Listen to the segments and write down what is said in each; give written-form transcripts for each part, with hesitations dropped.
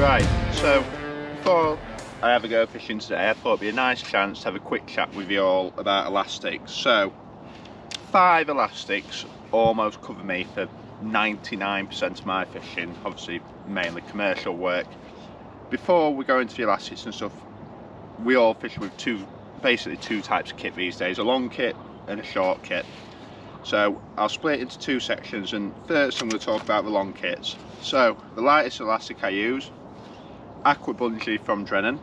Right, so before I ever go fishing today, I thought it'd be a nice chance to have a quick chat with you all about elastics. So 5 elastics almost cover me for 99% of my fishing, obviously mainly commercial work. Before we go into the elastics and stuff, we all fish with basically two types of kit these days, a long kit and a short kit. So I'll split it into 2 sections, and first I'm going to talk about the long kits. So the lightest elastic I use, Aqua Bungee from Drennan.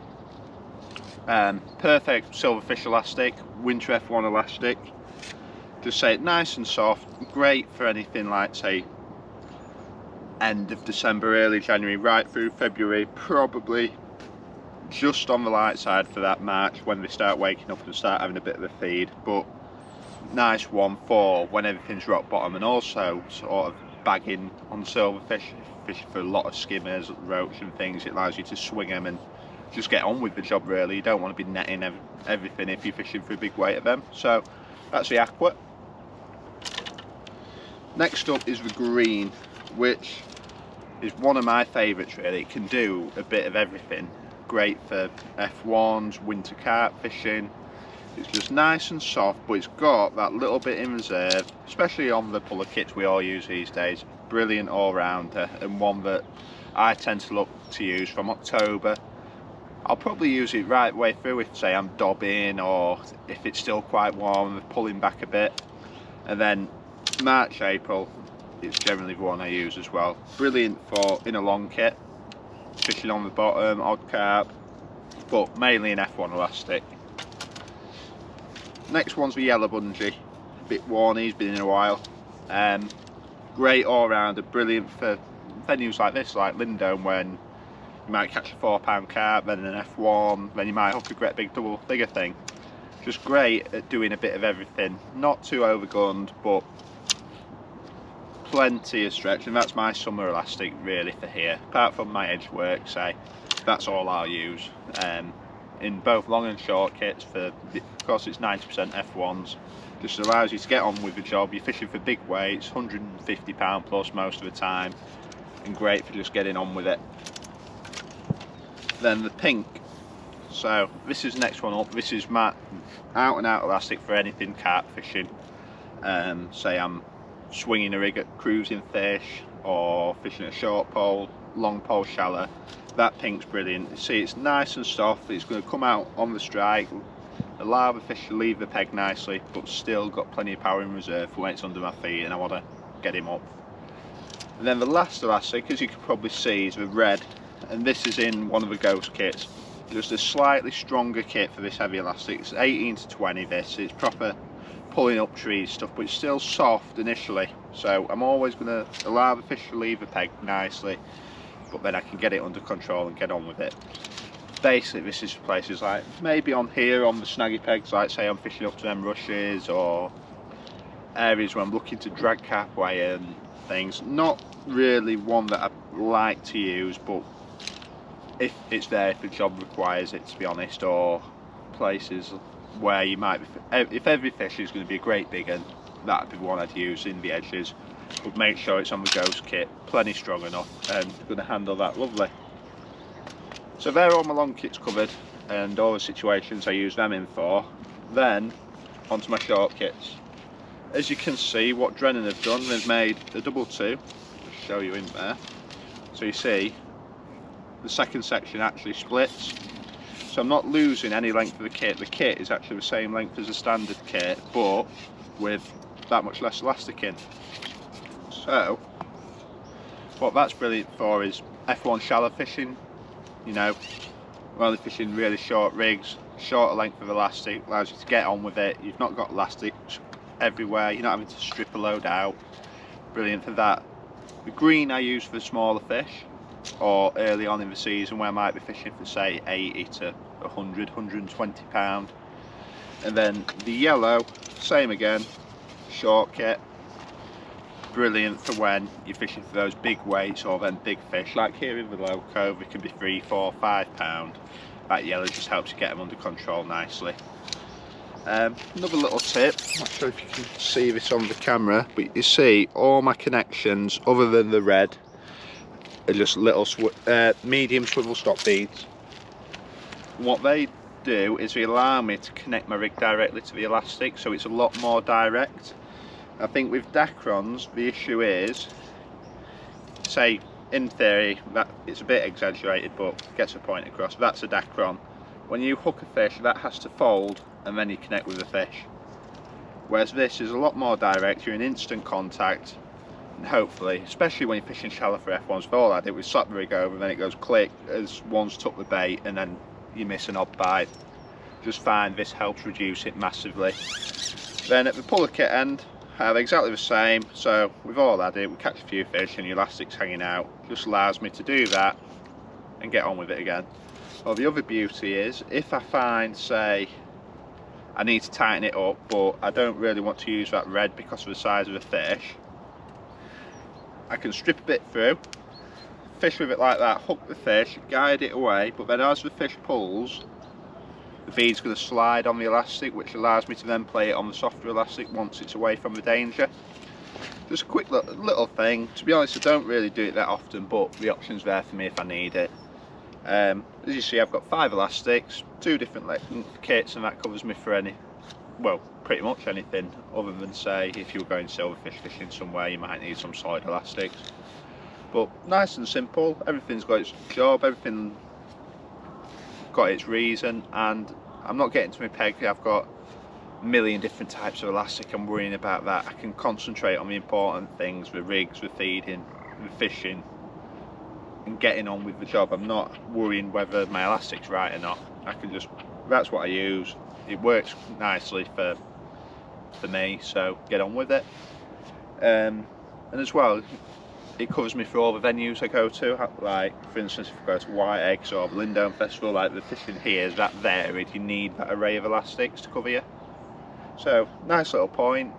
Perfect silverfish elastic, winter F1 elastic. Just say it nice and soft, great for anything like say end of December, early January, right through February, probably just on the light side for that March when they start waking up and start having a bit of a feed, but nice one for when everything's rock bottom, and also sort of bagging on silverfish, fishing for a lot of skimmers, roach and things. It allows you to swing them and just get on with the job really. You don't want to be netting everything if you're fishing for a big weight of them. So that's the Aqua. Next up is the green, which is one of my favourites really. It can do a bit of everything. Great for F1s, winter carp fishing. It's just nice and soft, but it's got that little bit in reserve, especially on the puller kits we all use these days. Brilliant all-rounder, and one that I tend to look to use from October. I'll probably use it right way through if say I'm dobbing, or if it's still quite warm and pulling back a bit. And then March, April, it's generally the one I use as well. Brilliant for in a long kit, fishing on the bottom, odd carp, but mainly an F1 elastic. Next one's the yellow bungee, a bit worn, he's been in a while. Great all-rounder, brilliant for venues like this, like Lindome, when you might catch a 4-pound carp, then an F1, then you might hook a great big double figure thing. Just great at doing a bit of everything, not too overgunned, but plenty of stretch, and that's my summer elastic really for here. Apart from my edge work, say, that's all I'll use. In both long and short kits, of course it's 90% F1s, just allows you to get on with the job. You're fishing for big weights, 150 pound plus most of the time, and great for just getting on with it. Then the pink, so this is the next one up. This is my out and out elastic for anything carp fishing. Say I'm swinging a rig at cruising fish, or fishing a short pole, long pole shallow. That pink's brilliant. You see, it's nice and soft, it's going to come out on the strike, allow the fish to leave the peg nicely, but still got plenty of power in reserve for when it's under my feet and I want to get him up. And then the last elastic, as you can probably see, is the red, and this is in one of the Ghost kits. Just a slightly stronger kit for this heavy elastic. It's 18 to 20 this, it's proper pulling up trees stuff, but it's still soft initially, so I'm always going to allow the fish to leave the peg nicely, but then I can get it under control and get on with it. Basically this is for places like maybe on here on the snaggy pegs, like say I'm fishing up to them rushes, or areas where I'm looking to drag carp away and things. Not really one that I like to use, but if it's there, if the job requires it, to be honest, or places where you might be, if every fish is going to be a great big one, that'd be the one I'd use in the edges. But make sure it's on the Ghost kit, plenty strong enough, and going to handle that lovely. So there are all my long kits covered, and all the situations I use them in for. Then onto my short kits. As you can see, what Drennan have done, they've made a double 2. Just show you in there. So you see the second section actually splits, so I'm not losing any length of the kit. The kit is actually the same length as a standard kit, but with that much less elastic in. So what that's brilliant for is F1 shallow fishing. You know, we're only fishing really short rigs, shorter length of elastic, allows you to get on with it. You've not got elastics everywhere, you're not having to strip a load out. Brilliant for that. The green I use for smaller fish, or early on in the season where I might be fishing for say 80 to 100, 120 pound. And then the yellow, same again, short kit. Brilliant for when you're fishing for those big weights or then big fish, like here in the low cove it can be 3, 4, 5 pound. That yellow just helps you get them under control nicely. Another little tip, I'm not sure if you can see this on the camera, but you see all my connections other than the red are just little medium swivel stop beads. What they do is they allow me to connect my rig directly to the elastic, so it's a lot more direct. I think with Dacrons the issue is, say in theory that it's a bit exaggerated but gets a point across, that's a Dacron. When you hook a fish, that has to fold and then you connect with the fish, whereas this is a lot more direct. You're in instant contact, and hopefully, especially when you're fishing shallow for F1s, for all I did was slap the rig over and then it goes click as one's took the bait and then you miss an odd bite. Just find this helps reduce it massively. Then at the puller kit end, I have exactly the same. So with all I did, we catch a few fish and the elastic's hanging out. Just allows me to do that and get on with it again. Well, the other beauty is, if I find, say, I need to tighten it up, but I don't really want to use that red because of the size of the fish, I can strip a bit through, fish with it like that, hook the fish, guide it away, but then as the fish pulls, the bead's going to slide on the elastic, which allows me to then play it on the softer elastic once it's away from the danger. Just a quick little thing. To be honest, I don't really do it that often, but the option's there for me if I need it. As you see, I've got 5 elastics, 2 different kits, and that covers me for any, well, pretty much anything, other than, say, if you were going silverfish fishing somewhere, you might need some solid elastics. But nice and simple, everything's got its job, everything got its reason, and I'm not getting to my peg. I've got a million different types of elastic. I'm worrying about that. I can concentrate on the important things, the rigs, the feeding, the fishing, and getting on with the job. I'm not worrying whether my elastic's right or not. I can just, that's what I use. It works nicely for me, so get on with it. And as well, it covers me for all the venues I go to. Like, for instance, if I go to White Eggs or the Lindome Festival, like the fishing here is that varied, you need that array of elastics to cover you. So, nice little point,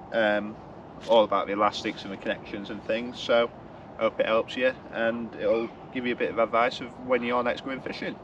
all about the elastics and the connections and things. So, hope it helps you, and it'll give you a bit of advice of when you're next going fishing.